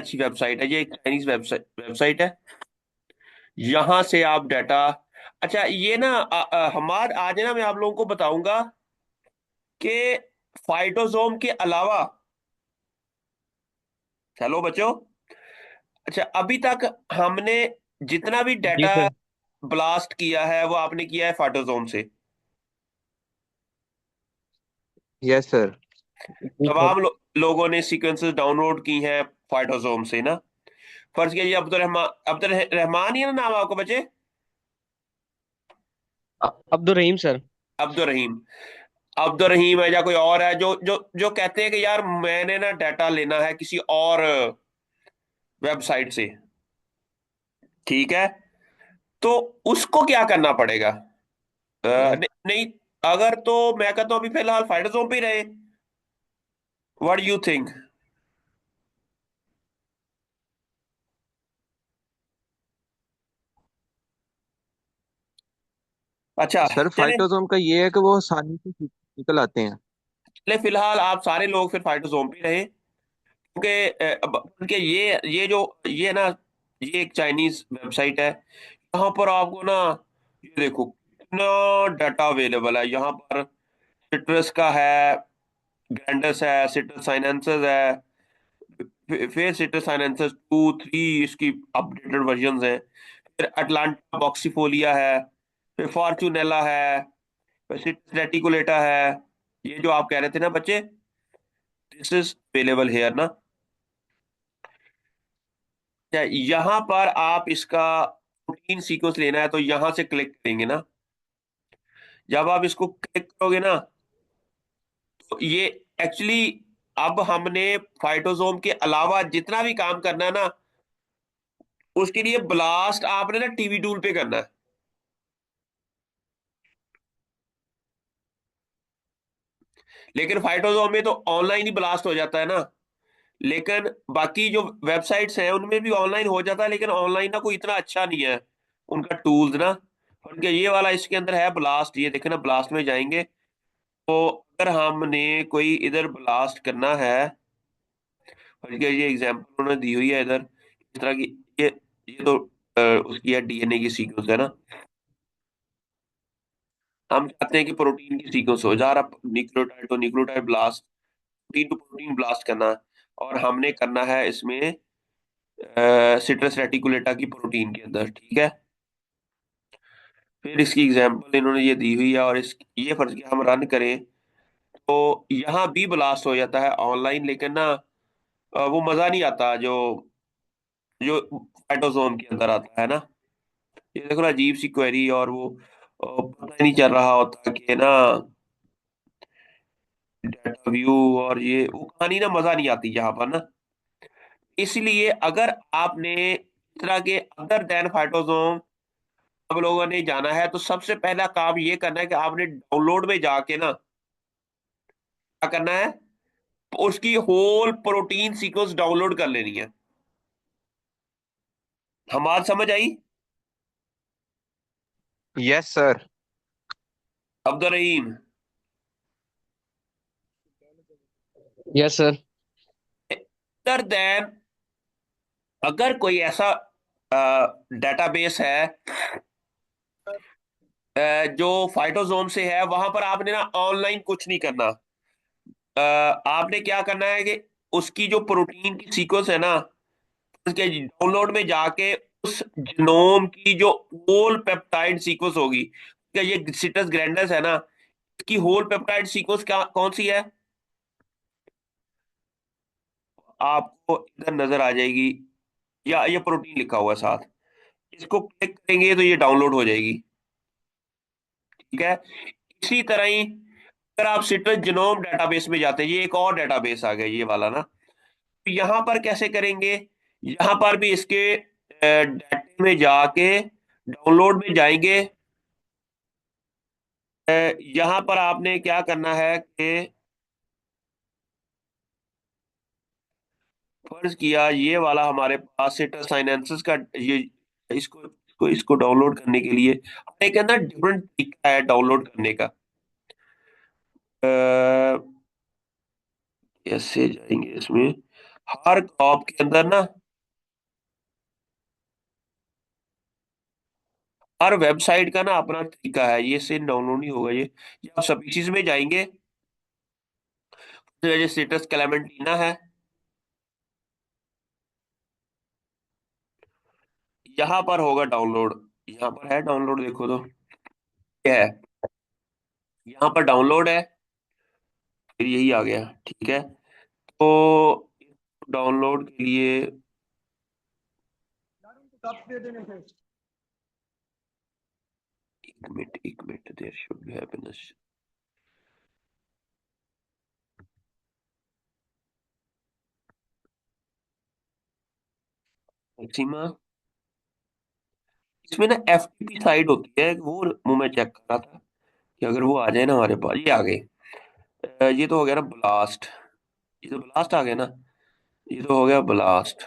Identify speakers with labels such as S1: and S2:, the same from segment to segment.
S1: अच्छी वेबसाइट है, ये एक चाइनीज वेबसाइट वेबसाइट है। यहां से आप डाटा, अच्छा ये ना हमारे आज है ना, मैं आप लोगों को बताऊंगा कि फाइटोसोम के अलावा, हेलो बच्चों, अच्छा अभी तक हमने जितना भी
S2: जी
S1: डाटा
S2: सर।
S1: ब्लास्ट किया है वो आपने किया है फाइटोसोम से।
S2: Yes sir. जी सर।
S1: तमाम लोगों ने सीक्वेंसेस डाउनलोड की हैं फाइटोसोम से ना। फर्ज कीजिए अब्दुल रहमान ही है ना नाम आपका बच्चे?
S2: अब्दुल रहीम सर।
S1: अब्दुल रहीम। अब्दुल रहीम है या कोई और है जो जो जो कहते हैं कि यार मैंने ना डाटा लेना है किसी और वेबसाइट से, ठीक है? तो उसको क्या करना पड़ेगा? नहीं, अगर तो मैं कहता हूं अभी फिलहाल फाइटोसोम पे ही रहे। What you think? अच्छा
S2: सर
S1: चले,
S2: फाइटोसोम का ये है कि वो आसानी से निकल आते हैं।
S1: चले फिलहाल आप सारे लोग फिर फाइटोसोम पे ही रहे, क्योंकि उनके ये जो ये है ना, ये एक चाइनीज वेबसाइट है। यहाँ पर आपको ना, ये देखो कितना डाटा अवेलेबल है यहाँ पर। सिट्रस का है, ग्रैंडस है, सिट्रस साइनेंसेस है, फिर सिट्रस साइनेंसेस 2 3 इसकी अपडेटेड वर्जन है। फिर अटलांटा बॉक्सीफोलिया है, फिर फॉर्चूनेला है, फिर सिट्रस रेटिकुलेटा है। ये जो आप कह रहे थे ना बच्चे, दिस इज अवेलेबल हेयर ना। क्या यहाँ पर आप इसका प्रोटीन सीक्वेंस लेना है तो यहाँ से क्लिक करेंगे ना। जब आप इसको क्लिक करोगे ना, तो ये एक्चुअली अब हमने फाइटोसोम के अलावा जितना भी काम करना है ना, उसके लिए ब्लास्ट आपने ना टीवी टूल पे करना है। लेकिन फाइटोसोम में तो ऑनलाइन ही ब्लास्ट हो जाता है ना। लेकिन बाकी जो वेबसाइट्स हैं उनमें भी ऑनलाइन हो जाता है, लेकिन ऑनलाइन ना कोई इतना अच्छा नहीं है उनका टूल्स ना। उनके ये वाला इसके अंदर है ब्लास्ट, ये देखे ना, ब्लास्ट में जाएंगे तो अगर हमने कोई इधर ब्लास्ट करना है, और ये एग्जांपल उन्होंने दी हुई है इधर इस तरह की, ये तो उसकी है डीएनए की सीक्वेंस है ना। हम चाहते हैं कि प्रोटीन की सीक्वेंस हो जा रहा, न्यूक्लियोटाइड तो nucleotide blast, protein to protein blast करना है। और हमने करना है इसमें सिट्रस रेटिकुलेटा की प्रोटीन के अंदर, ठीक है? फिर इसकी एग्जांपल इन्होंने ये दी हुई है, और इस ये फर्ज किया हम रन करें तो यहाँ भी ब्लास्ट हो जाता है ऑनलाइन, लेकिन ना वो मजा नहीं आता जो जो फाइटोसोम के अंदर आता है ना। ये देखो ना, अजीब सी क्वेरी, और वो पता ही नहीं चल रहा होता कि ना डाटा व्यू, और ये वो कहानी ना मजा नहीं आती यहाँ पर ना। इसलिए अगर आपने इस तरह के अदर देन फाइटोसोम अब लोगों ने जाना है, तो सबसे पहला काम ये करना है कि आपने डाउनलोड में जाके ना क्या करना है, उसकी होल प्रोटीन सीक्वेंस डाउनलोड कर लेनी है। हम बात समझ आई?
S2: Yes sir.
S1: Abdul Rahim,
S2: yes sir.
S1: Other than, अगर कोई ऐसा डेटाबेस है जो फाइटोसोम से है, वहां पर आपने ना ऑनलाइन कुछ नहीं करना। आपने क्या करना है कि उसकी जो प्रोटीन की सीक्वेंस है ना, उसके डाउनलोड में जाके उस जीनोम की जो होल पेप्टाइड सीक्वेंस होगी, क्या ये सिटस ग्रैंडस है ना, इसकी होल पेप्टाइड सीक्वेंस क्या कौन सी है आपको इधर नजर आ जाएगी, या ये प्रोटीन लिखा हुआ है साथ, इसको क्लिक करेंगे तो ये डाउनलोड हो जाएगी, ठीक है? इसी तरह ही अगर आप सिट्रस जीनोम डेटाबेस में जाते हैं, ये एक और डेटाबेस आ गया ये वाला ना, तो यहां पर कैसे करेंगे? यहां पर भी इसके डाटे में जाके डाउनलोड में जाएंगे। यहाँ पर आपने क्या करना है कि फर्ज किया ये वाला हमारे पास सिट्रस साइनेंसिस का, ये इसको डाउनलोड करने के लिए एक है ना डिफरेंट तरीका है डाउनलोड करने का। अ, कैसे जाएंगे इसमें? हर क्रॉप के अंदर ना, हर वेबसाइट का ना अपना तरीका है, ये से डाउनलोड नहीं होगा ये आप स्पीशीज में जाएंगे, तो जैसे सिट्रस क्लेमेंटीना है, यहाँ पर होगा डाउनलोड, यहाँ पर है डाउनलोड, देखो तो ये है, यहाँ पर डाउनलोड है, फिर यही आ गया, ठीक है। तो डाउनलोड के लिए एक minute there should be happiness maxima. इसमें ना एफटीपी साइड होती है, वो मैं चेक कर रहा था कि अगर वो आ जाए ना हमारे पास, ये आ गए। ये तो हो गया ना ब्लास्ट, ये तो ब्लास्ट आ गया ना, ये तो हो गया ब्लास्ट।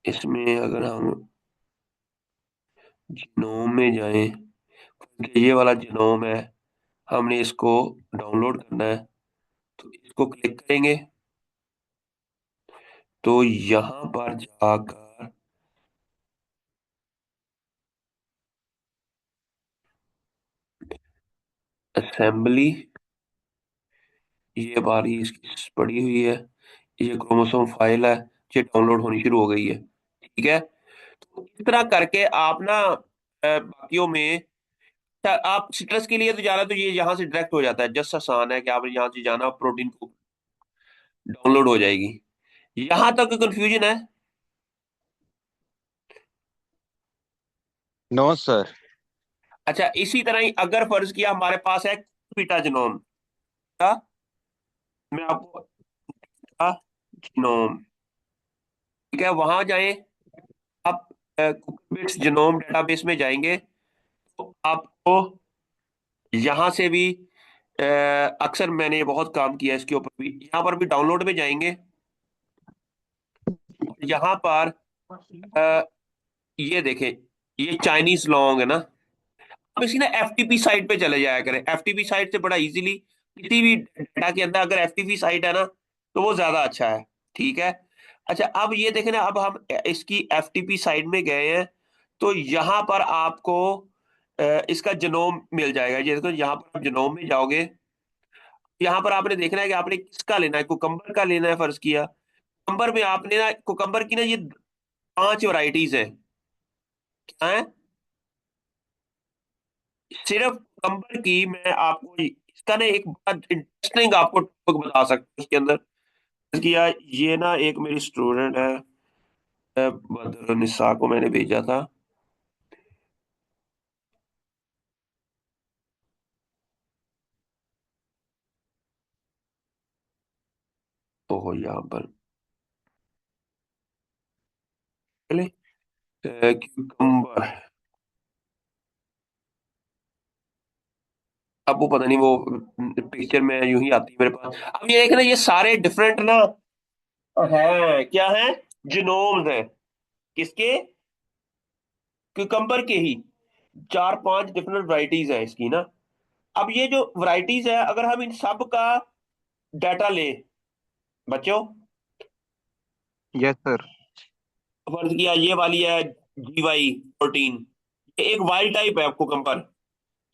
S1: इसमें अगर हम जिनोम में जाएं, कि ये वाला जिनोम है, हमने इसको डाउनलोड करना है, तो इसको क्लिक करेंगे, तो यहाँ पर जाकर असेंबली, ये बारी इसकी पड़ी हुई है, ये क्रोमोसोम फाइल है, ये डाउनलोड होनी शुरू हो गई है, ठीक है। तो इस तरह करके आप ना बाकियों में, आप सिट्रस के लिए तो जाना, तो ये यहाँ से डायरेक्ट हो जाता है, जस्ट आसान है कि आपने यहाँ से जाना, प्रोटीन को डाउनलोड हो जाएगी। यहाँ तक कंफ्यूजन है?
S2: No sir.
S1: अच्छा, इसी तरह ही अगर फर्ज किया हमारे पास है बीटा जिनोम का, मैं आपको जिनोम, ठीक है, वहां जाएं आप, कुकरबिट्स जिनोम डेटाबेस में जाएंगे, तो आपको यहाँ से भी अक्सर मैंने बहुत काम किया इसके ऊपर भी, यहाँ पर भी डाउनलोड में जाएंगे, यहाँ पर अ, ये देखें, ये चाइनीज लॉन्ग है ना। अब इसकी ना एफटीपी साइट पे चले जाया करें, एफटीपी साइट से बड़ा इजीली किसी भी डाटा के अंदर अगर एफटीपी साइट है ना, तो वो ज्यादा अच्छा है, ठीक है। अच्छा, अब ये देखें ना, अब हम इसकी एफटीपी साइट में गए हैं, तो यहाँ पर आपको इसका जनोम मिल जाएगा, ये देखो यहाँ पर आप जनोम में जाओगे, यहाँ पर आपने देखना है कि आपने किसका लेना है, कुकम्बर का लेना है, फर्ज किया कुकम्बर में आपने ना, कुकम्बर की ना ये 5 वैरायटीज है, क्या है, सिर्फ कुकम्बर की मैं आपको इसका ना एक बड़ा इंटरेस्टिंग आपको टॉपिक बता सकता हूँ इसके अंदर, किया ये ना, एक मेरी स्टूडेंट है, बदरुन्निसा को मैंने भेजा था, तो यहाँ पर पहले क्यूकम्बर, अब वो पता नहीं वो पिक्चर में यूं ही आती है मेरे पास। अब ये देखना, ये सारे डिफरेंट ना है, क्या है, जिनोम्स है, किसके, क्यूकम्बर के ही 4-5 डिफरेंट वैरायटीज है इसकी ना। अब ये जो वैरायटीज है, अगर हम इन सब का डाटा ले बच्चों,
S2: यस सर।
S1: फर्ज किया ये वाली है GY 14, ये एक वाइल्ड टाइप है आपको कंपर,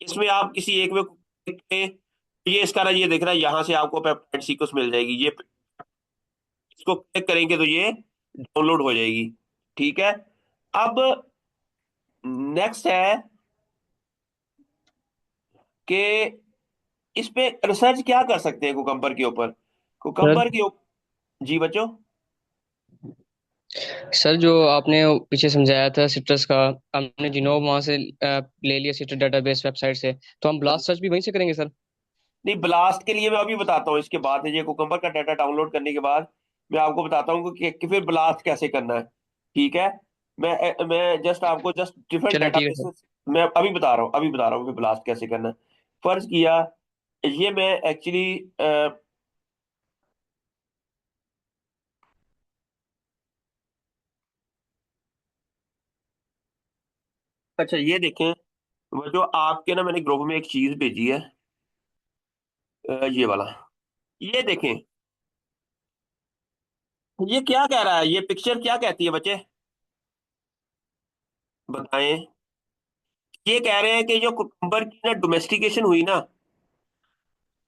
S1: इसमें आप किसी एक में click करें, तो ये इसका ना, ये देख रहा है, यहाँ से आपको पेप्टाइड सीक्वेंस मिल जाएगी, ये इसको क्लिक करेंगे तो ये डाउनलोड हो जाएगी, ठीक है। अब नेक्स्ट है कि इस पे रिसर्च क्या कर सकते हैं कुकम्बर के ऊपर,
S2: सर
S1: कुकम्बर के ऊपर। जी बच्चों।
S2: सर जो आपने पीछे समझाया था सिट्रस का, हमने जिनोम वहां से ले लिया सिट्रस डेटाबेस वेबसाइट से, तो हम ब्लास्ट सर्च भी वहीं से करेंगे सर?
S1: नहीं, ब्लास्ट के लिए मैं अभी बताता हूँ, इसके बाद ये कुकम्बर का डाटा डाउनलोड करने के बाद मैं आपको बताता हूँ कि फिर ब्लास्ट कैसे करना है, ठीक है। मैं जस्ट आपको जस्ट डिफरेंट
S2: चलें ठीक है सर।
S1: डेटाबेसेस मैं अभी बता रहा हूँ, अभी बता रहा हूँ कि ब्लास्ट कैसे करना है। फर्ज किया ये मैं एक्चुअली, अच्छा ये देखें, वो जो आपके ना मैंने ग्रुप में एक चीज भेजी है, ये वाला, ये देखें, ये क्या कह रहा है, ये पिक्चर क्या कहती है बच्चे, बताएं। ये कह रहे हैं कि जो कुकुम्बर की ना डोमेस्टिकेशन हुई ना,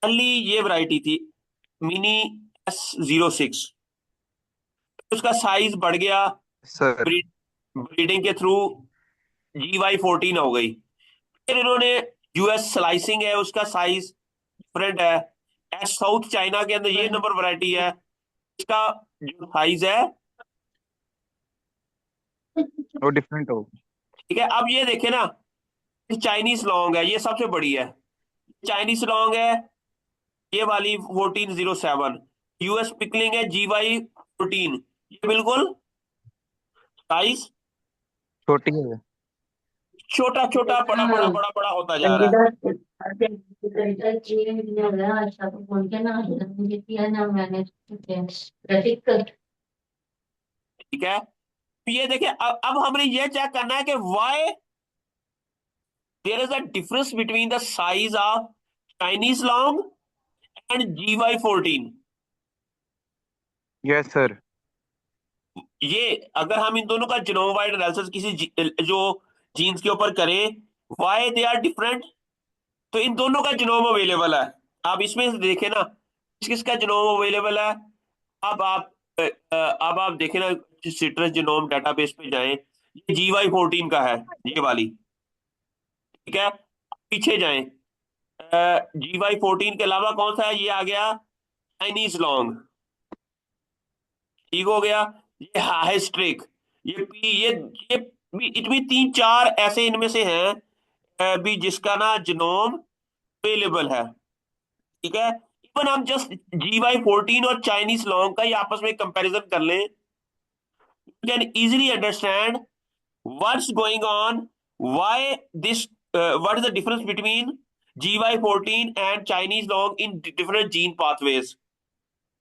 S1: पहली ये वैरायटी थी, मिनी S06, उसका साइज बढ़ गया,
S3: सर।
S1: ब्रीडिंग के थ्रू GY14 हो गई। फिर इन्होंने US स्लाइसिंग है, उसका साइज डिफरेंट है। साउथ चाइना के अंदर ये नंबर वैरायटी है, इसका जो साइज है,
S3: वो डिफरेंट हो।
S1: ठीक है। अब ये देखे ना, चाइनीज लॉन्ग है, ये सबसे बड़ी है, चाइनीज लॉन्ग है ये वाली 1407। US पिकलिंग है GY14, ये बिल्कुल साइज
S3: छोटी है।
S1: छोटा छोटा बड़ा बड़ा बड़ा बड़ा होता जा रहा है।
S4: संगीता अच्छा तो बोल के ना मुझे किया ना मैंने रसिक
S1: ठीक है, तो ये देखिए, अब हमने ये चेक करना है कि why there is a difference between the size of Chinese long and GY14।
S3: Yes sir.
S1: ये अगर हम इन दोनों का जीनोम वाइड एनालिसिस किसी जो जीन्स के ऊपर करें, वाई दे आर डिफरेंट, तो इन दोनों का जीनोम अवेलेबल है। आप इसमें से देखें ना, किस किस का जीनोम अवेलेबल है। अब आप अब आप देखें ना, सिट्रस जीनोम डेटाबेस पे जाएं, ये GY14 का है, ये वाली, ठीक है। पीछे जाएं, GY14 के अलावा कौन सा है, ये आ गया चाइनीज लॉन्ग, ठीक हो गया। ये हाइस्ट्रिक, ये पी ये भी, इनमें तीन चार ऐसे इनमें से हैं भी जिसका ना जीनोम अवेलेबल है, ठीक है। इवन हम जस्ट GY14 और चाइनीज लॉन्ग का ही आपस में कंपैरिजन कर लें, you can easily understand what's going on, why this, what is the difference between GY14 and Chinese long in different gene pathways,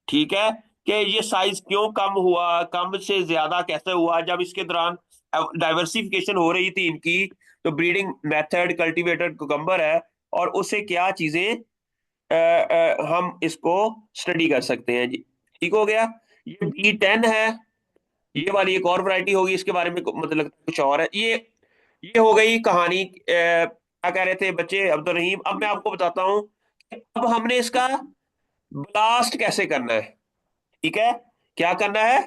S1: ठीक है। कि ये साइज क्यों कम हुआ, कम से ज्यादा कैसे हुआ, जब इसके दौरान डाइवर्सिफिकेशन हो रही थी इनकी, तो ब्रीडिंग मेथड कल्टीवेटेड कुकम्बर है, और उससे क्या चीजें हम इसको स्टडी कर सकते हैं जी, ठीक हो गया। ये B10 है, ये वाली एक और वैरायटी होगी, इसके बारे में मतलब लगता है कुछ और है। ये हो गई कहानी, क्या कह रहे थे बच्चे, अब्दुल रहीम। अब मैं आपको बताता हूँ कि अब हमने इसका ब्लास्ट कैसे करना है, ठीक है। क्या करना है,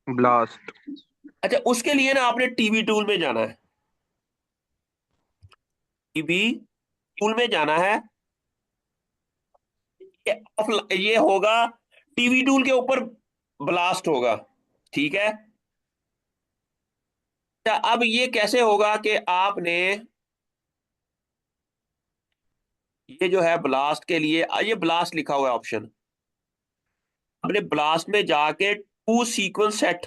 S3: ब्लास्ट।
S1: अच्छा, उसके लिए ना आपने टीवी टूल में जाना है, टीवी टूल में जाना है। ये होगा टीवी टूल के ऊपर ब्लास्ट होगा, ठीक है। अच्छा, अब ये कैसे होगा कि आपने ये जो है ब्लास्ट के लिए, ये ब्लास्ट लिखा हुआ है ऑप्शन, आपने ब्लास्ट में जाके टू सीक्वेंस सेट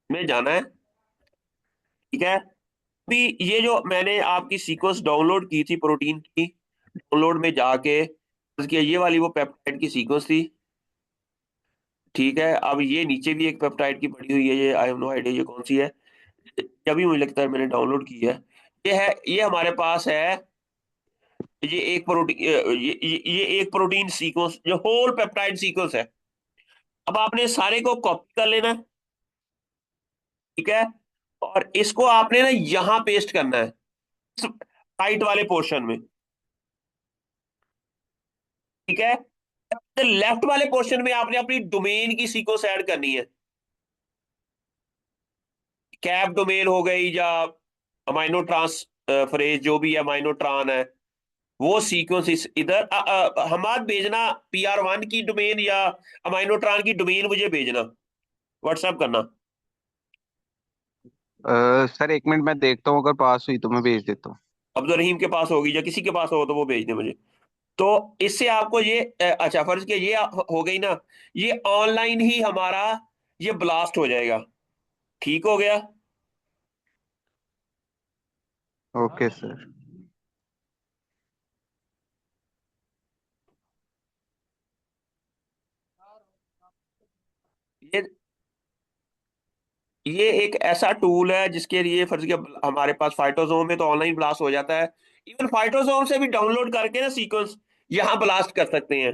S1: में जाना है, ठीक है। अभी ये जो मैंने आपकी सीक्वेंस डाउनलोड की थी प्रोटीन की, डाउनलोड में जाके उसकी ये वाली वो पेप्टाइड की सीक्वेंस थी, ठीक है। अब ये नीचे भी एक पेप्टाइड की पड़ी हुई है, ये आई हैव नो आइडिया ये कौन सी है, अभी मुझे लगता है मैंने डाउनलोड की है। ये है, ये हमारे पास है, ये एक प्रोटीन, ये एक प्रोटीन सीक्वेंस जो होल पेप्टाइड सीक्वेंस है। अब आपने सारे को कॉपी कर लेना है, ठीक है, और इसको आपने ना यहां पेस्ट करना है, इस राइट वाले पोर्शन में, ठीक है। लेफ्ट वाले पोर्शन में आपने अपनी डोमेन की सीक्वेंस ऐड करनी है, कैप डोमेन हो गई, या अमाइनो ट्रांस फ्रेज जो भी अमाइनो ट्रान है, वो सीक्वेंस इस इधर हमाद भेजना, PR1 की डोमेन या अमाइनो ट्रान की डोमेन मुझे भेजना, व्हाट्सएप करना।
S3: सर एक मिनट मैं देखता हूँ, अगर पास हुई तो मैं भेज देता हूँ।
S1: अब्दुल रहीम के पास होगी या किसी के पास हो तो वो भेज दे मुझे। तो इससे आपको ये अच्छा फर्ज किया, ये हो गई ना, ये ऑनलाइन ही हमारा ये ब्लास्ट हो जाएगा, ठीक हो गया।
S3: Okay sir.
S1: ये ये एक ऐसा टूल है जिसके लिए फर्ज किया हमारे पास फाइटोसोम में तो ऑनलाइन ब्लास्ट हो जाता है, इवन फाइटोसोम से भी डाउनलोड करके ना सीक्वेंस यहां ब्लास्ट कर सकते हैं।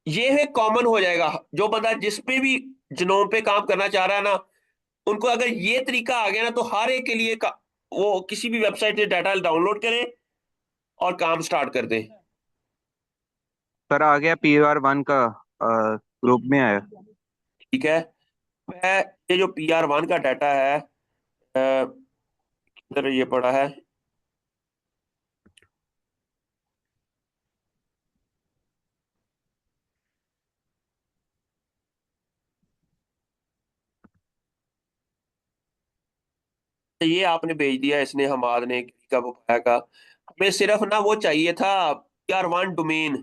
S1: ये है कॉमन हो जाएगा। जो बंदा जिस पे भी जिनोम पे काम करना चाह रहा है ना, उनको अगर ये तरीका आ गया ना, तो हर एक के लिए वो किसी भी वेबसाइट से डाटा डाउनलोड करे और काम स्टार्ट कर दे।
S3: सर आ गया, PR1 का ग्रुप में आया।
S1: ठीक है। मैं ये जो PR1 का डाटा है, इधर ये पड़ा है। ये आपने भेज दिया, इसने हमाद ने का बुपाया का। हमें सिर्फ ना वो चाहिए था, PR1 डोमेन।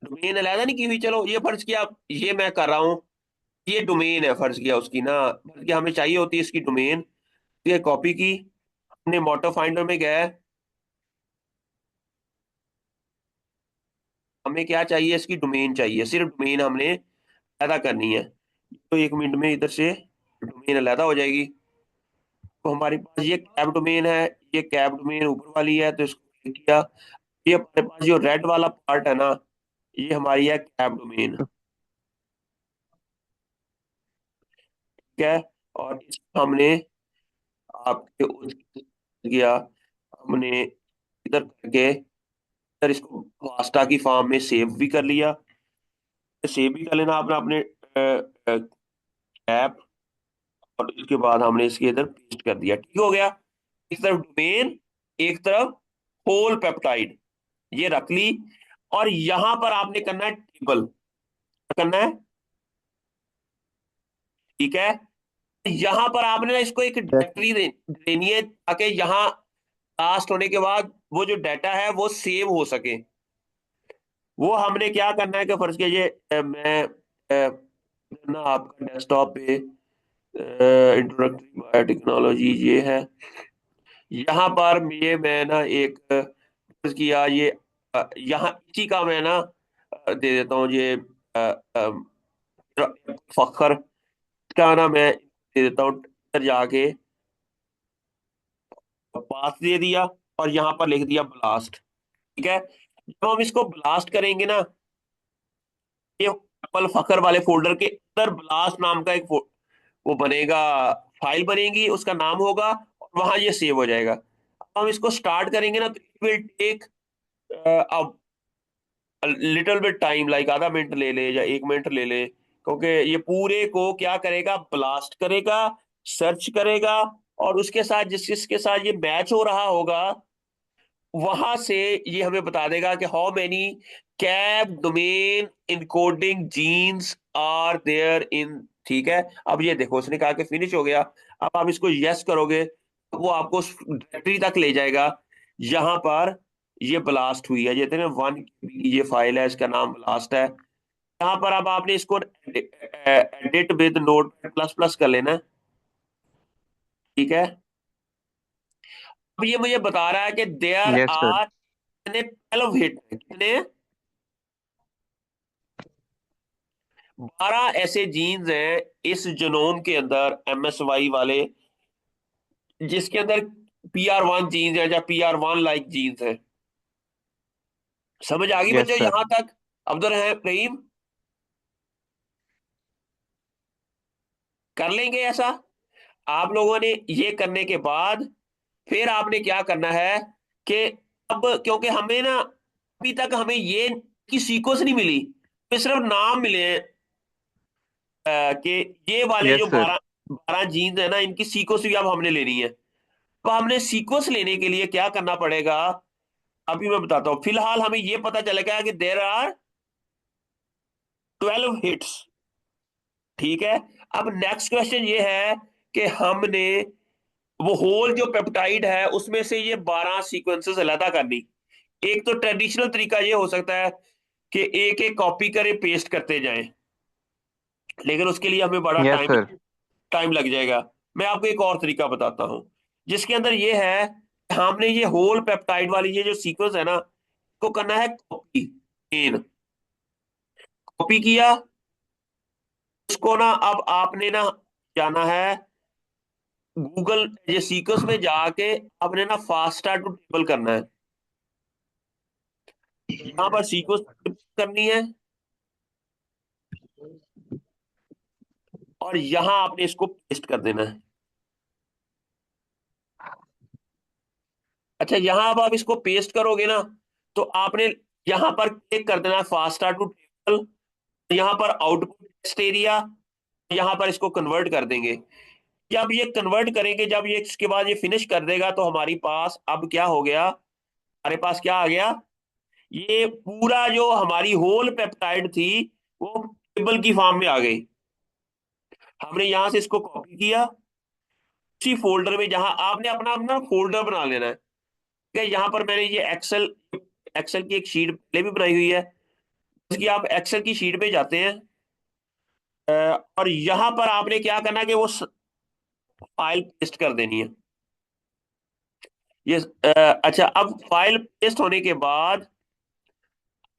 S1: डोमेन अलहदा नहीं की हुई, चलो ये फर्ज किया, ये मैं कर रहा हूँ, ये डोमेन है फर्ज किया उसकी ना, फर्ज किया हमें चाहिए होती है इसकी डोमेन। ये कॉपी की, हमने मोटो फाइंडर में गया, हमें क्या चाहिए, इसकी डोमेन चाहिए, सिर्फ डोमेन हमने अलहदा करनी है। तो 1 मिनट में इधर से डोमेन अलहदा हो जाएगी। तो हमारे पास ये कैप डोमेन है, ये कैप डोमेन ऊपर वाली है, तो इसको क्लिक किया। ये हमारे पास जो रेड वाला पार्ट है ना, ये हमारी है कैप डोमेन। ठीक है। और इसको हमने आपके गया, हमने इधर करके इधर इसको वास्ता की फॉर्म में सेव भी कर लिया। सेव भी कर लेना आपने अपने ऐप, और इसके बाद हमने इसके इधर पेस्ट कर दिया। ठीक हो गया। एक तरफ डोमेन, एक तरफ होल पेप्टाइड, ये रख ली। और यहां पर आपने करना है टेबल, क्या करना है, ठीक है। यहां पर आपने ना इसको एक डायरेक्टरी देनी है, ताकि यहाँ लास्ट होने के बाद वो जो डाटा है वो सेव हो सके। वो हमने क्या करना है कि फर्ज कीजिए मैं ना आपका डेस्कटॉप पे इंट्रोडक्टरी बायोटेक्नोलॉजी ये है। यहाँ पर ये मैं ना एक फर्ज किया, ये यहाँ इसी का मैं ना दे देता हूँ ये फखर का ना मैं दे देता हूँ, इधर जाके पास दे दिया और यहाँ पर लिख दिया ब्लास्ट। ठीक है। जब हम इसको ब्लास्ट करेंगे ना, ये एप्पल फखर वाले फोल्डर के अंदर ब्लास्ट नाम का एक वो बनेगा, फाइल बनेगी, उसका नाम होगा, और वहां ये सेव हो जाएगा। अब हम इसको स्टार्ट करेंगे ना, तो it will take little bit time, like आधा मिनट ले ले या 1 मिनट ले ले, क्योंकि ये पूरे को क्या करेगा, ब्लास्ट करेगा, सर्च करेगा, और उसके साथ जिस जिसके साथ ये मैच हो रहा होगा, वहां से ये हमें बता देगा कि how many cap domain encoding genes are there in. ठीक है। अब ये देखो, उसने कहा कि फिनिश हो गया। अब आप इसको यस करोगे, तो वो आपको उस डायरेक्टरी तक ले जाएगा, यहां पर ये ब्लास्ट हुई है, ये देखते हैं 1 ये फाइल है, इसका नाम ब्लास्ट है। यहाँ पर अब आपने इसको edit with notepad plus plus कर लेना है। ठीक है। अब ये मुझे बता रहा है कि देयर
S3: यस सर।
S1: आर कितने 12 हिट, कितने 12 ऐसे जीन्स हैं इस जीनोम के अंदर, MSY वाले, जिसके अंदर PR1 जीन्स है या PR1 लाइक जीन्स है। समझ आ गई
S3: यस
S1: बच्चों
S3: सर।
S1: यहां तक, अब्दुल रहीम? कर लेंगे ऐसा। आप लोगों ने ये करने के बाद फिर आपने क्या करना है कि अब क्योंकि हमें ना अभी तक हमें ये की सीक्वेंस नहीं मिली, हमें सिर्फ नाम मिले हैं, कि ये वाले जो
S3: यस सर।
S1: 12 12 जीन्स है ना, इनकी सीक्वेंस भी अब हमने लेनी है। तो हमने सीक्वेंस लेने के लिए क्या करना पड़ेगा, अभी मैं बताता हूं। फिलहाल हमें यह पता चलेगा कि देर आर 12 हिट्स। ठीक है। अब नेक्स्ट क्वेश्चन ये है कि हमने वो होल जो पेप्टाइड है उसमें से ये 12 सीक्वेंसेस अलग करनी। एक तो ट्रेडिशनल तरीका ये हो सकता है कि एक एक कॉपी करें, पेस्ट करते जाएं, लेकिन उसके लिए हमें बड़ा
S3: यस
S1: टाइम
S3: सर।
S1: टाइम लग जाएगा। मैं आपको एक और तरीका बताता हूं, जिसके अंदर ये है कि हमने ये होल पेप्टाइड वाली ये जो सीक्वेंस है ना, को करना है कॉपी इन। कॉपी किया उसको ना, अब आपने ना जाना है गूगल ये सीक्वेंस में जाके, आपने ना फास्टा टू टेबल करना है। यहां पर सीक्वेंस करनी है, और यहां आपने इसको पेस्ट कर देना है। अच्छा, यहां अब आप इसको पेस्ट करोगे ना, तो आपने यहां पर क्लिक कर देना फास्टा टू टेबल, यहां पर आउटपुट टेक्स्ट एरिया, यहां पर इसको कन्वर्ट कर देंगे। जब ये कन्वर्ट करेंगे, जब ये इसके बाद ये फिनिश कर देगा, तो हमारे पास अब क्या हो गया, हमारे पास क्या आ गया, ये पूरा जो हमारी होल पेप्टाइड थी वो टेबल की फॉर्म में आ गई। हमने यहां से इसको कॉपी किया, उसी फोल्डर में जहां आपने अपना अपना फोल्डर बना लेना है। ठीक है, यहाँ पर मैंने ये एक्सेल एक्सेल की एक शीट पहले भी बनाई हुई है, इसकी आप एक्सेल की शीट पे जाते हैं, और यहां पर आपने क्या करना है कि वो फाइल पेस्ट कर देनी है। ये अच्छा, अब फाइल पेस्ट होने के बाद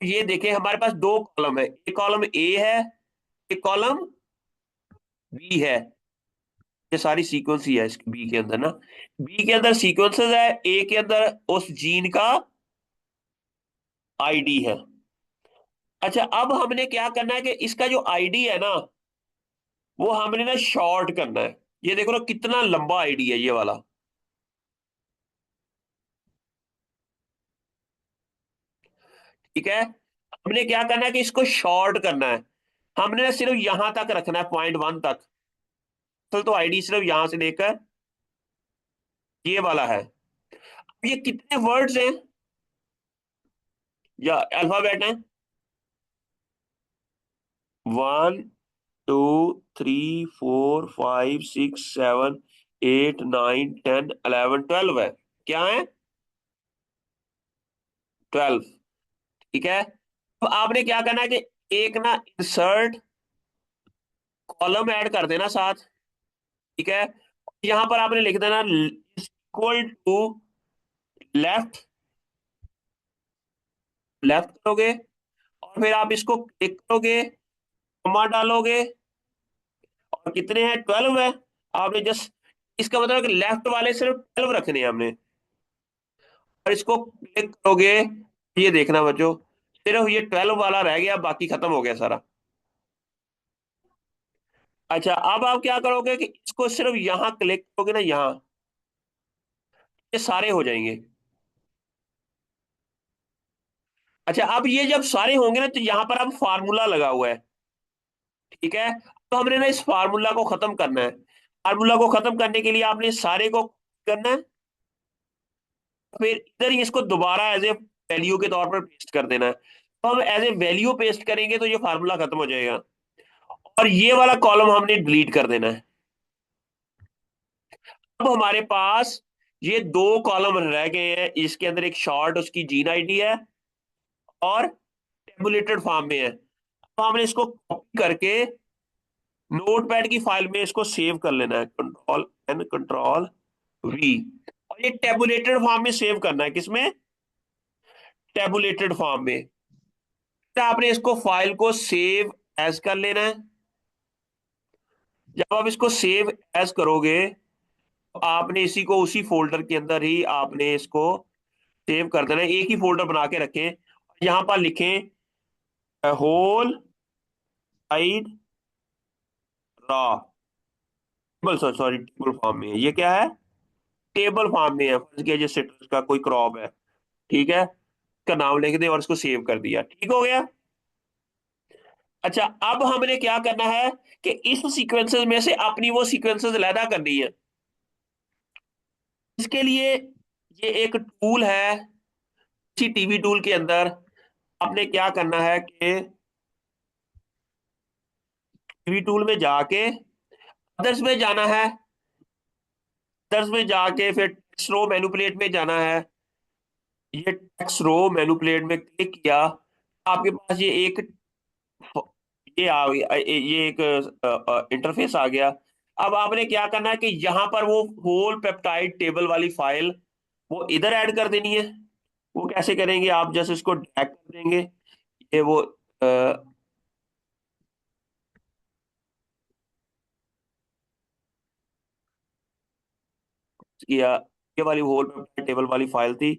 S1: ये देखें, हमारे पास दो कॉलम है, एक कॉलम ए है, एक कॉलम बी है। ये सारी सीक्वेंस ही है इस बी के अंदर ना, बी के अंदर सीक्वेंसेस है, ए के अंदर उस जीन का आईडी है। अच्छा, अब हमने क्या करना है कि इसका जो आईडी है ना, वो हमने ना शॉर्ट करना है। ये देखो ना कितना लंबा आईडी है ये वाला। ठीक है, हमने क्या करना है कि इसको शॉर्ट करना है। हमने ना सिर्फ यहां तक रखना है, .1 तक। तो आईडी सिर्फ यहां से लेकर ये वाला है। अब ये कितने वर्ड्स हैं या अल्फाबेट हैं, 1 2 3 4 5 6 7 8 9 10 11 12 है। क्या है, 12। ठीक है, अब आपने क्या करना है कि एक ना इंसर्ट कॉलम ऐड कर देना साथ। ठीक है, यहां पर आपने लिख देना इक्वल टू लेफ्ट, लेफ्ट करोगे और फिर आप इसको क्लिक करोगे, कॉमा डालोगे, और कितने हैं, 12 है। आपने जस्ट, इसका मतलब है कि लेफ्ट वाले सिर्फ 12 रखने हैं हमने, और इसको क्लिक करोगे, ये देखना बच्चों, सिर्फ ये 12 वाला रह गया, बाकी खत्म हो गया सारा। अच्छा, अब आप क्या करोगे कि इसको सिर्फ यहां क्लिक करोगे ना, यहां, ये सारे हो जाएंगे। अच्छा, अब ये जब सारे होंगे ना, तो यहां पर अब फार्मूला लगा हुआ है। ठीक है, तो हमने ना इस फार्मूला को खत्म करना है। फार्मूला को खत्म करने के लिए आपने सारे को करना है, फिर इधर ही इसको दोबारा एज ए वैल्यू के तौर पर पेस्ट कर देना है। तो हम एज ए वैल्यू पेस्ट करेंगे तो ये फार्मूला खत्म हो जाएगा, और ये वाला कॉलम हमने डिलीट कर देना है। अब हमारे पास ये दो कॉलम रह गए हैं, इसके अंदर एक शॉर्ट उसकी जीन आईडी है और टेबुलेटेड फॉर्म में है। तो हमने इसको कॉपी करके नोटपैड की फाइल में इसको सेव कर लेना है, Ctrl+N Ctrl+V, और ये टेबुलेटेड फॉर्म में सेव करना है, किसमें, टेबुलेटेड फॉर्म में। तो आपने इसको फाइल को सेव एज कर लेना है। जब आप इसको सेव एज करोगे, तो आपने इसी को उसी फोल्डर के अंदर ही आपने इसको सेव कर देना है। एक ही फोल्डर बना के रखें, यहां पर लिखें whole side row table, sorry table form में है। ये क्या है, टेबल फॉर्म में है, फर्ज किया जैसे सिट्रस का कोई क्रॉप है। ठीक है, इसका नाम लिख दे और इसको सेव कर दिया, ठीक हो गया। अच्छा, अब हमने क्या करना है कि इस सीक्वेंसेस में से अपनी वो सीक्वेंसेस अलहदा करनी है। इसके लिए ये एक टूल है, इसी टीवी टूल के अंदर आपने क्या करना है कि टीवी टूल में जाके अदर्स में जाना है, अदर्स में जाके फिर टेक्स्ट रो मैनिपुलेट में जाना है। ये टेक्स्ट रो मैनिपुलेट में क्लिक किया, आपके पास ये एक, ये आ गया, ये एक इंटरफेस आ गया। अब आपने क्या करना है कि यहाँ पर वो होल पेप्टाइड टेबल वाली फाइल वो इधर ऐड कर देनी है। वो कैसे करेंगे, आप जैसे इसको ड्रैग कर देंगे, ये वो किया, ये वाली होल पेप्टाइड टेबल वाली फाइल थी,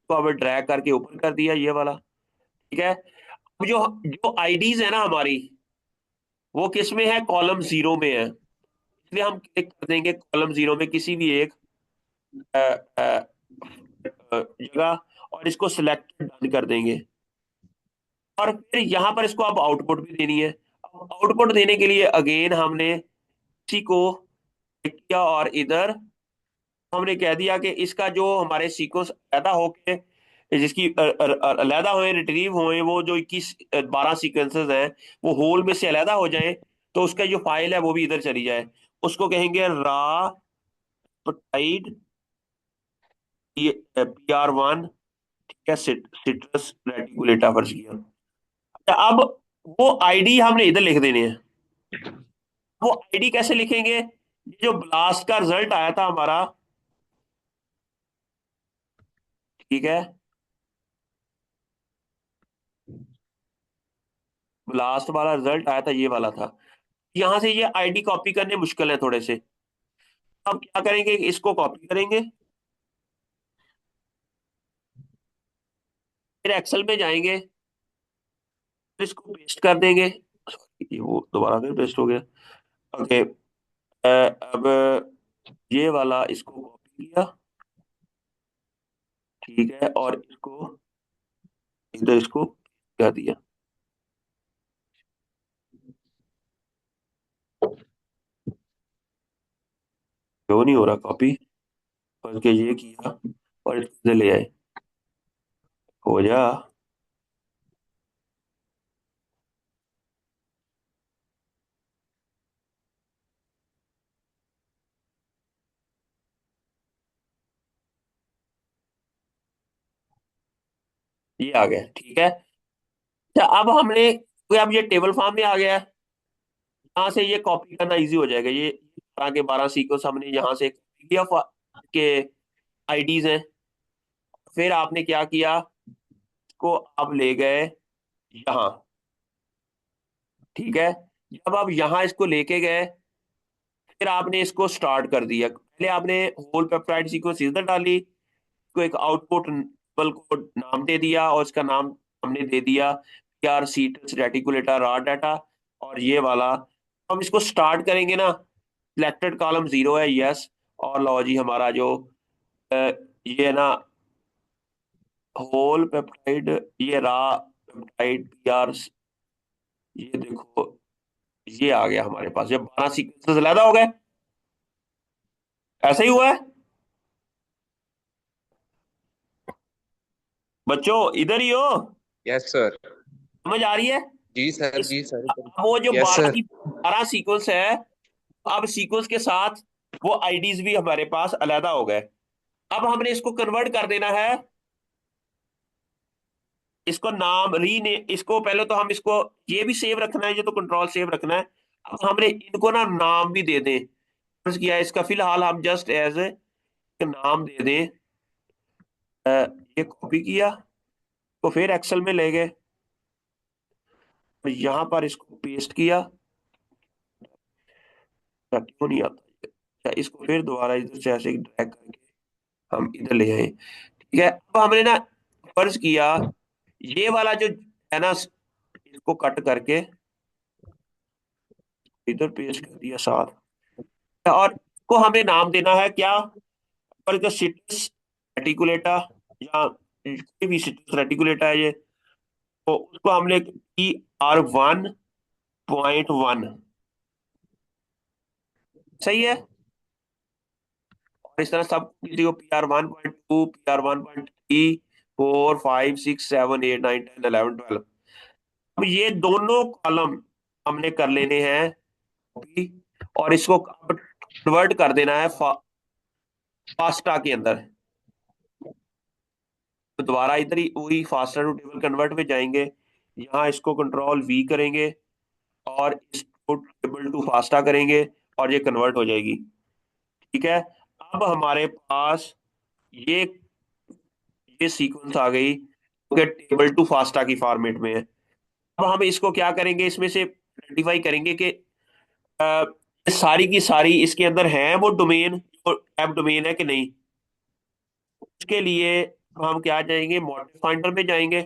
S1: तो अब ड्रैग करके ऊपर कर दिया ये वाला। ठीक है, अब जो जो आईडीज है ना हमारी, वो किस में है, कॉलम 0 में है। इसलिए हम क्लिक कर देंगे कॉलम 0 में किसी भी एक अ, अ, जगह, और इसको सिलेक्ट डन कर देंगे। और फिर यहाँ पर इसको अब आउटपुट भी देनी है। आउटपुट देने के लिए अगेन हमने इसी को click किया और इधर हमने कह दिया कि इसका जो हमारे सीक्वेंस पैदा होके जिसकी अलहदा हुए रिट्रीव हुए वो जो 21 12 सीक्वेंसेस हैं वो होल में से अलहदा हो जाए, तो उसका जो फाइल है वो भी इधर चली जाए। उसको कहेंगे रा टाइड PR1, ठीक है, सिट्रस रेटिकुलेटा फर्ज किया। अच्छा, अब वो आईडी हमने इधर लिख देने हैं। वो आईडी कैसे लिखेंगे, ये जो ब्लास्ट का रिजल्ट आया था हमारा, ठीक है, लास्ट वाला रिजल्ट आया था ये वाला था। यहां से ये आईडी कॉपी करने मुश्किल है थोड़े से। अब क्या करेंगे, इसको कॉपी करेंगे, फिर एक्सेल में जाएंगे, फिर इसको पेस्ट कर देंगे। ये वो दोबारा फिर पेस्ट हो गया। ओके, अब ये वाला इसको कॉपी किया, ठीक है, और इसको इधर इसको कर दिया। क्यों नहीं हो रहा कॉपी, बल्कि ये किया और इसको इधर ले आए, हो जा। ये आ गया, ठीक है। अच्छा, अब हमने अब ये टेबल फॉर्म में आ गया है, यहाँ से ये कॉपी करना इजी हो जाएगा। ये 12 के 12 सीक्वेंस हमने यहाँ से कॉपी किया के आईडीज हैं। फिर आपने क्या किया, इसको आप ले गए यहाँ, ठीक है। जब आप यहाँ इसको लेके गए, फिर आपने इसको स्टार्ट कर दिया। पहले आपने होल पेप्टाइड सीक्वेंस इधर डाली, को एक आउटपुट को नाम दे दिया, और इसका नाम हमने दे दिया PR seats reticulata raw data. और ये वाला हम इसको स्टार्ट करेंगे ना, सिलेक्टेड कॉलम 0 है, यस। और लो जी, हमारा जो अ, ये है ना होल पेप्टाइड, ये रा पेप्टाइड PR, ये देखो, ये आ गया हमारे पास। जब 12 सीक्वेंसेस अलहदा हो गए, ऐसा ही हुआ है बच्चों, इधर ही हो,
S5: यस सर।
S1: समझ आ रही है।
S5: जी सर,
S1: इस
S5: जी सर।
S1: अब वो जो
S5: यस सर।
S1: 12 सीक्वेंस है, अब सीक्वेंस के साथ वो आईडीज भी हमारे पास अलहदा हो गए। अब हमने इसको कन्वर्ट कर देना है, इसको नाम रीने, इसको पहले तो हम इसको ये भी सेव रखना है, ये तो कंट्रोल सेव रखना है। अब हमने इनको ना नाम भी दे दें, फर्ज किया है, इसका फिलहाल हम जस्ट एज ए नाम दे दें। अ, ये कॉपी किया, तो फिर एक्सेल में ले गए और यहाँ पर इसको पेस्ट किया। क्यों नहीं आता ये? अच्छा, इसको फिर दोबारा इधर से ऐसे ड्रैग करके हम इधर ले आए, ठीक है। अब हमने ना फर्ज किया, ये वाला जो है ना, इसको कट करके इधर पेस्ट कर दिया साथ, और इसको हमें नाम देना है क्या, पर जो सिट्रस रेटिकुलेटा या कोई भी सिट्रस रेटिकुलेटा है ये, तो उसको हमने PR1.1 सही है। और इस तरह सब किसी को PR1.2, PR1.3, 4, 5, 6, 7, 8, 9, 10, 11, 12। अब ये दोनों कॉलम हमने कर लेने हैं कॉपी, और इसको कन्वर्ट कर देना है फास्टा के अंदर। तो दोबारा इधर ही वही फास्टा टू टेबल कन्वर्ट में जाएंगे, यहाँ इसको कंट्रोल V करेंगे और इसको टेबल टू फास्टा करेंगे, और ये कन्वर्ट हो जाएगी, ठीक है। अब हमारे पास ये ये सीक्वेंस आ गई, जो टेबल टू फास्टा की फॉर्मेट में है। अब हम इसको क्या करेंगे, इसमें से आइडेंटिफाई करेंगे कि अ, सारी की सारी इसके अंदर है वो डोमेन, जो ऐप डोमेन है कि नहीं। उसके लिए हम क्या जाएंगे, मॉडल फाइंडर में जाएंगे,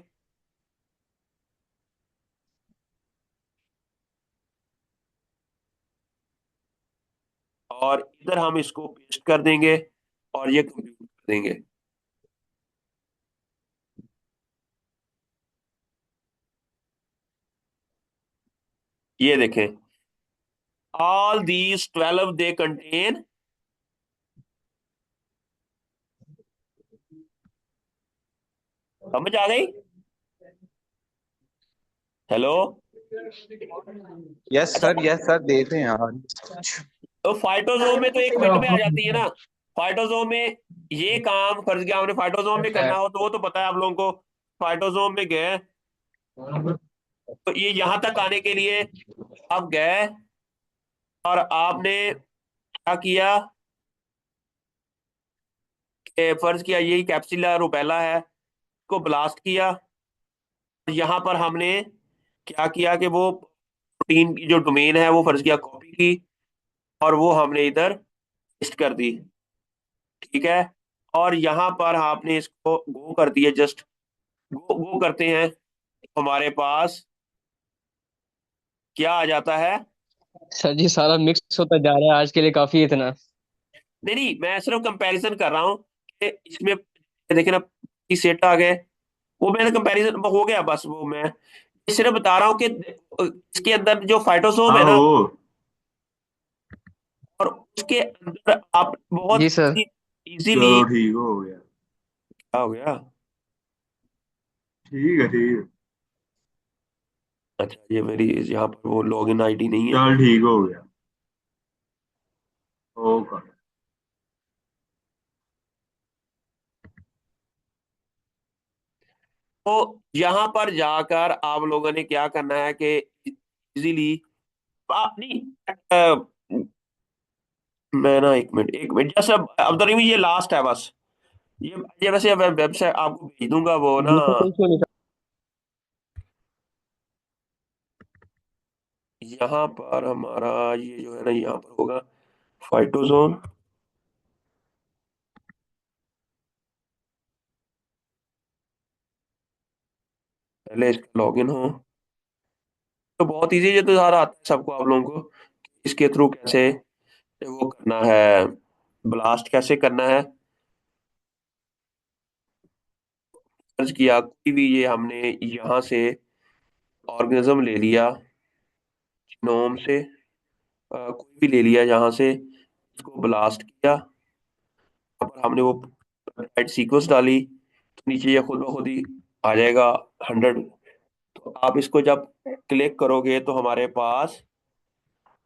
S1: और इधर हम इसको पेस्ट कर देंगे और ये कंप्यूट कर देंगे। ये देखें, all these 12 they contain, समझ आ गई? हेलो। अच्छा,
S3: यस सर देते हैं यार।
S1: तो फाइटोजोम में तो 1 मिनट में आ जाती है ना। फाइटोजोम में ये काम फर्ज किया हमने फाइटोजोम में करना हो तो वो तो पता है आप लोगों को। फाइटोजोम में गए तो ये यहां तक आने के लिए आप गए और आपने क्या किया कि फर्ज किया यही कैप्सिला रूबेला है, को ब्लास्ट किया। यहाँ पर हमने क्या किया कि वो प्रोटीन की जो डोमेन है वो फर्ज किया कॉपी की और वो हमने इधर पेस्ट कर दी। ठीक है। और यहाँ पर आपने इसको गो कर दिया, जस्ट गो गो करते हैं तो हमारे पास क्या आ जाता है?
S2: सर जी सारा मिक्स होता जा रहा है, आज के लिए काफी है इतना।
S1: नहीं नहीं, मैं सिर्फ कंपैरिजन कर रहा हूँ कि इसमें देखे ना सेट आ गए, वो मैंने कंपैरिजन हो गया बस। वो मैं सिर्फ बता रहा हूँ कि इसके अंदर जो फाइटोसोम है
S5: हाँ
S1: ना,
S5: वो
S1: और उसके अंदर आप बहुत
S2: जी सर।
S1: इजीली।
S5: चलो ठीक हो गया।
S1: क्या हो गया?
S5: ठीक है ठीक है।
S1: अच्छा, ये मेरी यहाँ पर वो लॉगिन आईडी नहीं है।
S5: चल ठीक हो गया। ओके।
S1: तो यहाँ पर जाकर आप लोगों ने क्या करना है कि इजीली नहीं, मैं ना एक मिनट जस्ट अब तो ये लास्ट है बस। ये वैसे वेबसाइट आपको भेज दूंगा वो ना।
S2: जी सर, कोई इशू नहीं सर।
S1: यहाँ पर हमारा ये जो है ना, यहाँ पर होगा फाइटोजोन। पहले इसका लॉगिन हो तो बहुत इजी, ये तो सारा आता है सबको आप लोगों को, इसके थ्रू कैसे वो करना है, ब्लास्ट कैसे करना है। सर्च किया कोई भी, ये हमने यहाँ से ऑर्गेनिज्म ले लिया, जिनोम से कोई भी ले लिया यहाँ से, इसको ब्लास्ट किया और हमने वो पेप्टाइड सीक्वेंस डाली तो नीचे ये खुद ब खुद ही आ जाएगा 100। तो आप इसको जब क्लिक करोगे तो हमारे पास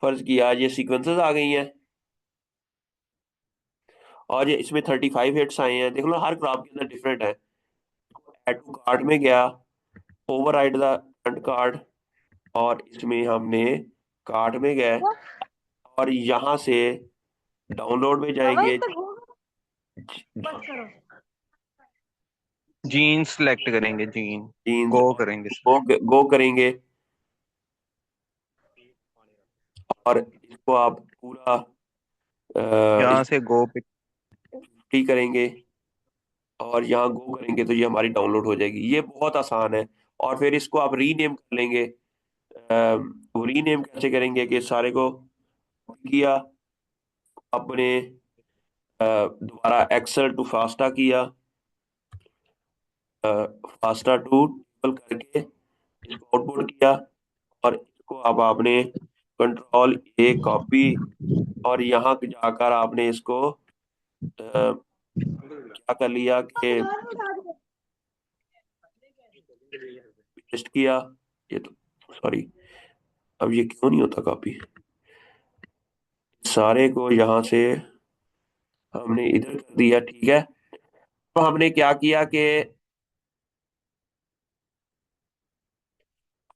S1: फर्ज किया ये सीक्वेंसेस आ गई हैं और ये इसमें 35 हिट्स आए हैं। देख लो हर ग्राफ के अंदर डिफरेंट है। ऐड टू कार्ट में गया, ओवरराइड द करंट कार्ड, और इसमें हमने कार्ट में गए और यहाँ से डाउनलोड में जाएंगे।
S3: जीन सिलेक्ट करेंगे, जीन
S1: जीन्स
S3: गो
S1: और
S3: करेंगे सर।
S1: गो करेंगे और इसको आप पूरा
S3: यहाँ से गो पे।
S1: फ्री करेंगे और यहाँ गो करेंगे तो ये हमारी डाउनलोड हो जाएगी। ये बहुत आसान है। और फिर इसको आप रीनेम कर लेंगे। वो रीनेम कैसे करेंगे कि सारे को किया अपने दोबारा एक्सेल टू फास्टा किया, फास्टा टू टेबल करके इसको आउटपुट किया और इसको अब आपने कंट्रोल ए कॉपी और यहाँ जाकर आपने इसको क्या कर लिया कि पेस्ट किया। ये तो सॉरी, अब ये क्यों नहीं होता कॉपी? सारे को यहाँ से हमने इधर कर दिया। ठीक है। तो हमने क्या किया कि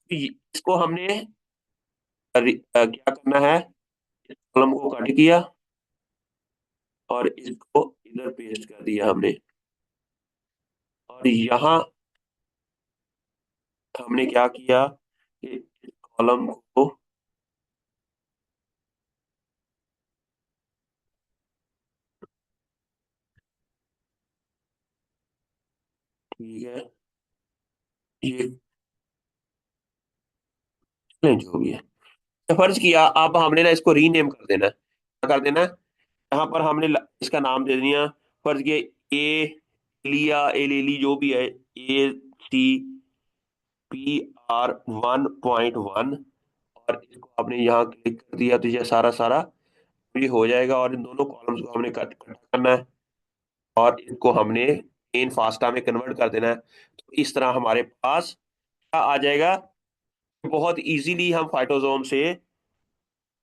S1: इसको हमने क्या करना है, कॉलम को कट किया और इसको इधर पेस्ट कर दिया हमने। और यहाँ हमने क्या किया कि कॉलम को ठीक है, ये जो भी है, फर्ज किया अब हमने ना इसको रीनेम कर देना है। कर देना है, यहाँ पर हमने इसका नाम दे दिया, फर्ज किया ए लिया, ए ले ली, जो भी है, ए सी पी आर 1.1, और इसको आपने यहाँ क्लिक कर दिया तो ये सारा सारा ये हो जाएगा, और इन दोनों कॉलम्स को हमने कट करना है और इसको हमने मेन फास्टा में कन्वर्ट कर देना है। तो इस तरह हमारे पास क्या आ जाएगा, बहुत इजीली हम फाइटोसोम से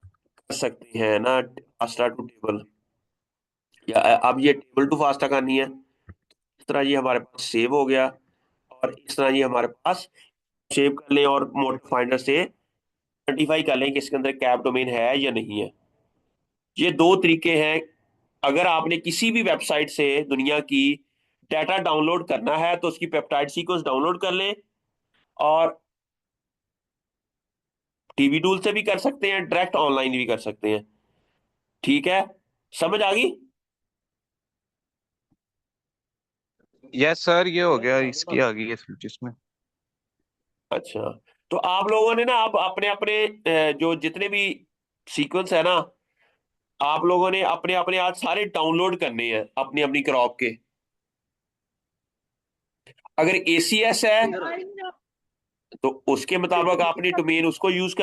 S1: कर सकते हैं ना फास्टा टू टेबल, या अब ये टेबल टू फास्टा करनी है। इस तरह ये हमारे पास सेव हो गया, और इस तरह ये हमारे पास सेव कर लें और मोटर फाइंडर से आइडेंटिफाई कर लें कि इसके अंदर कैप डोमेन है या नहीं है। ये दो तरीके हैं। अगर आपने किसी भी वेबसाइट से दुनिया की डाटा डाउनलोड करना है तो उसकी पेप्टाइड सीक्वेंस डाउनलोड कर लें, और टीवी टूल से भी कर सकते हैं, डायरेक्ट ऑनलाइन भी कर सकते हैं। ठीक है, समझ आ गई?
S3: यस सर, ये हो गया, इसकी आ गई है जिसमें।
S1: अच्छा, तो आप लोगों ने ना आप अपने अपने जो जितने भी सीक्वेंस है ना, आप लोगों ने अपने अपने आज सारे डाउनलोड करने हैं अपनी अपनी क्रॉप के। अगर ACS है तो उसके मुताबिक आपने डोमेन उसको यूज कर